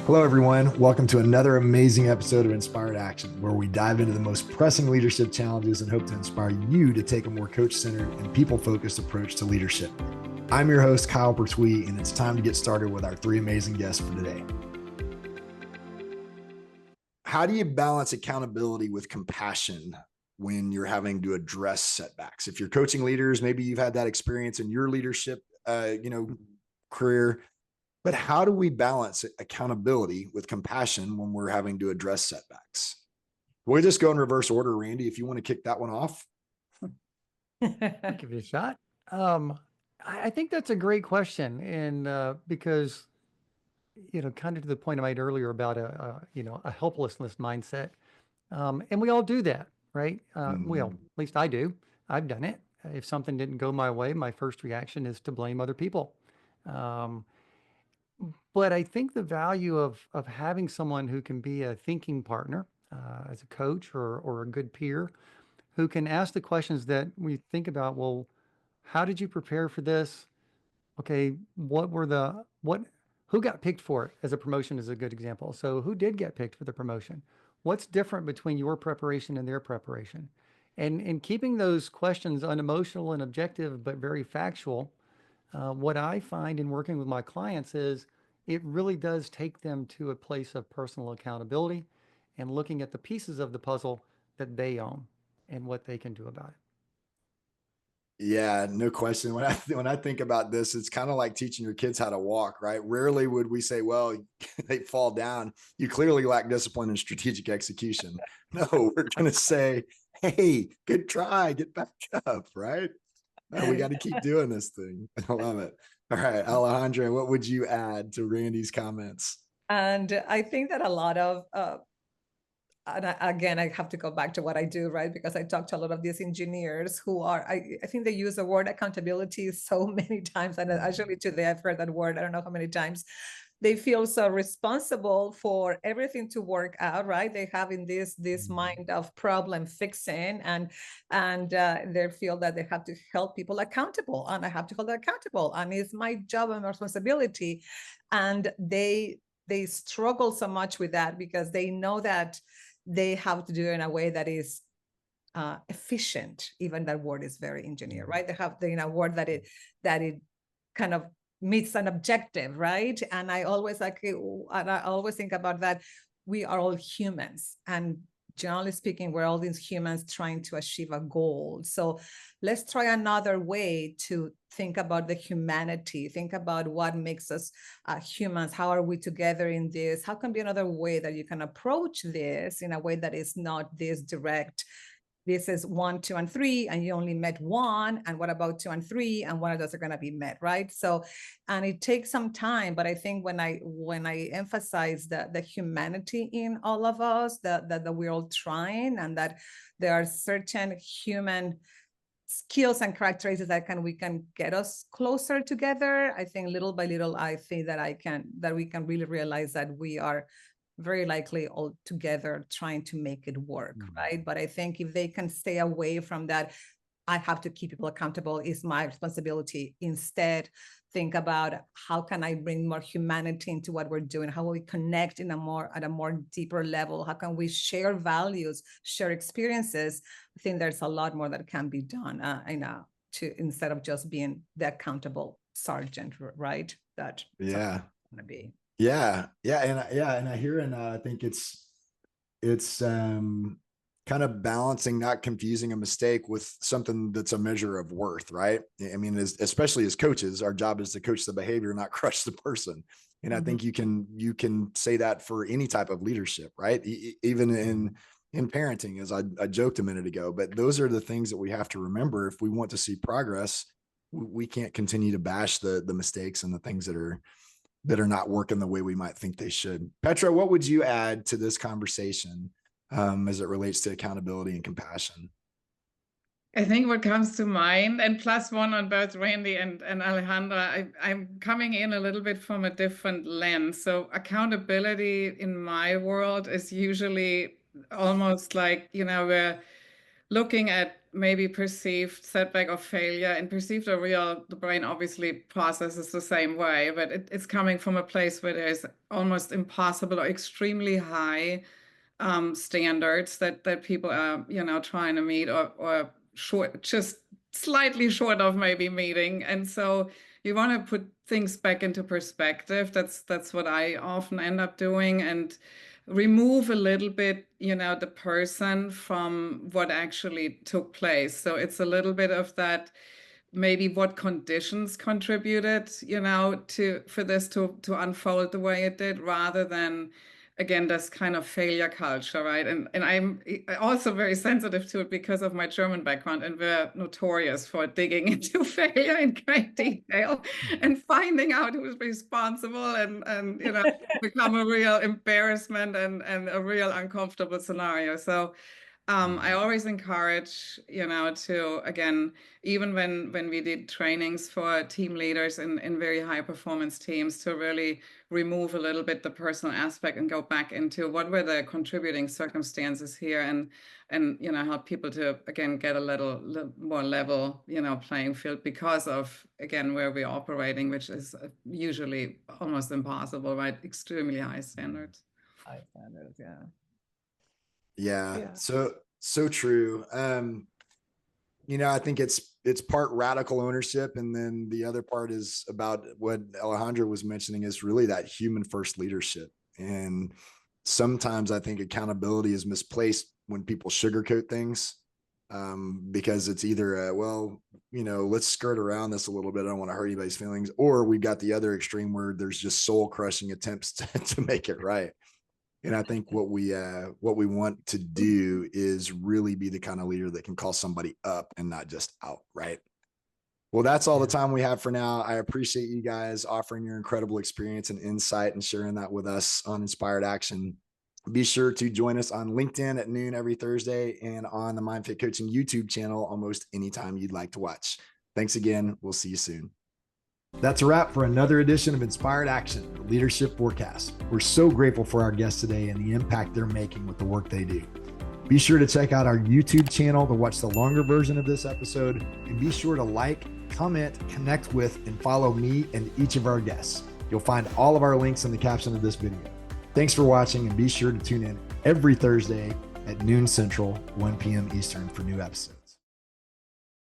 Hello, everyone. Welcome to another amazing episode of Inspired Action, where we dive into the most pressing leadership challenges and hope to inspire you to take a more coach-centered and people-focused approach to leadership. I'm your host, Kyle Pertuis, and it's time to get started with our three amazing guests for today. How do you balance accountability with compassion when you're having to address setbacks? If you're coaching leaders, maybe you've had that experience in your leadership, career. But how do we balance accountability with compassion when we're having to address setbacks? We'll just go in reverse order. Randy, if you want to kick that one off. I'll give you a shot. I think that's a great question. And because, kind of to the point I made earlier about a helplessness mindset. And we all do that, right? Well, at least I do. I've done it. If something didn't go my way, my first reaction is to blame other people. But I think the value of having someone who can be a thinking partner as a coach or a good peer who can ask the questions that we think about, well, how did you prepare for this? Okay, who got picked for it as a promotion is a good example. So who did get picked for the promotion? What's different between your preparation and their preparation? And keeping those questions unemotional and objective, but very factual. What I find in working with my clients is it really does take them to a place of personal accountability and looking at the pieces of the puzzle that they own and what they can do about it. Yeah, no question. When I think about this, it's kind of like teaching your kids how to walk, right? Rarely would we say, well, they fall down. You clearly lack discipline and strategic execution. No, we're going to say, hey, good try, get back up, right? No, we got to keep doing this thing. I love it. All right, Alejandra, what would you add to Randy's comments? And I think that a lot of, again, I have to go back to what I do, right? Because I talk to a lot of these engineers who are, I think they use the word accountability so many times. And actually today I've heard that word, I don't know how many times. They feel so responsible for everything to work out, right? They have in this mind of problem fixing, and they feel that they have to hold people accountable, and I have to hold them accountable, and it's my job and my responsibility. And they struggle so much with that because they know that they have to do it in a way that is efficient. Even that word is very engineer, right? They have a word that it kind of meets an objective, right? And I always think about that. We are all humans, and generally speaking, we're all these humans trying to achieve a goal. So let's try another way to think about the humanity, think about what makes us humans. How are we together in this? How can be another way that you can approach this in a way that is not this direct? This is 1, 2, and 3, and you only met 1. And what about 2 and 3? And one of those are going to be met, right? So, and it takes some time. But I think when I emphasize the humanity in all of us, that we're all trying, and that there are certain human skills and characteristics that we can get us closer together. I think little by little, I think that we can really realize that we are very likely all together trying to make it work, right? But I think if they can stay away from that, I have to keep people accountable, is my responsibility. Instead, think about how can I bring more humanity into what we're doing? How will we connect at a more deeper level? How can we share values, share experiences? I think there's a lot more that can be done instead of just being the accountable sergeant, right? That Yeah. Going to be. Yeah. And I hear, and I think it's kind of balancing, not confusing a mistake with something that's a measure of worth, right? I mean, especially as coaches, our job is to coach the behavior, not crush the person. And I think you can say that for any type of leadership, right? Even in parenting, as I joked a minute ago. But those are the things that we have to remember if we want to see progress. We can't continue to bash the mistakes and the things that are not working the way we might think they should. Petra, what would you add to this conversation as it relates to accountability and compassion? I think what comes to mind, and +1 on both Randy and Alejandra, I'm coming in a little bit from a different lens. So accountability in my world is usually almost like, we're looking at maybe perceived setback or failure, and perceived or real, the brain obviously processes the same way, but it's coming from a place where there's almost impossible or extremely high standards that people are, trying to meet or short, just slightly short of maybe meeting. And so you want to put things back into perspective. That's what I often end up doing, and remove a little bit, the person from what actually took place. So it's a little bit of that, maybe what conditions contributed, for this to unfold the way it did, rather than, again, this kind of failure culture, right? And I'm also very sensitive to it because of my German background, and we're notorious for digging into failure in great detail and finding out who's responsible, and become a real embarrassment and a real uncomfortable scenario. So I always encourage, to, again, even when we did trainings for team leaders in very high performance teams, to really remove a little bit the personal aspect and go back into what were the contributing circumstances here, and help people to, again, get a little more level, playing field, because of, again, where we're operating, which is usually almost impossible, right? Extremely high standards. High standards, yeah. Yeah. So true. I think it's part radical ownership. And then the other part is about what Alejandra was mentioning, is really that human first leadership. And sometimes I think accountability is misplaced when people sugarcoat things, because it's either, let's skirt around this a little bit. I don't want to hurt anybody's feelings. Or we've got the other extreme where there's just soul crushing attempts to make it right. And I think what we want to do is really be the kind of leader that can call somebody up and not just out, right? Well, that's all the time we have for now. I appreciate you guys offering your incredible experience and insight and sharing that with us on Inspired Action. Be sure to join us on LinkedIn at noon every Thursday, and on the MindFit Coaching YouTube channel almost anytime you'd like to watch. Thanks again. We'll see you soon. That's a wrap for another edition of Inspired Action, the Leadership Forecast. We're so grateful for our guests today and the impact they're making with the work they do. Be sure to check out our YouTube channel to watch the longer version of this episode, and be sure to like, comment, connect with, and follow me and each of our guests. You'll find all of our links in the caption of this video. Thanks for watching, and be sure to tune in every Thursday at noon Central, 1 p.m. Eastern for new episodes.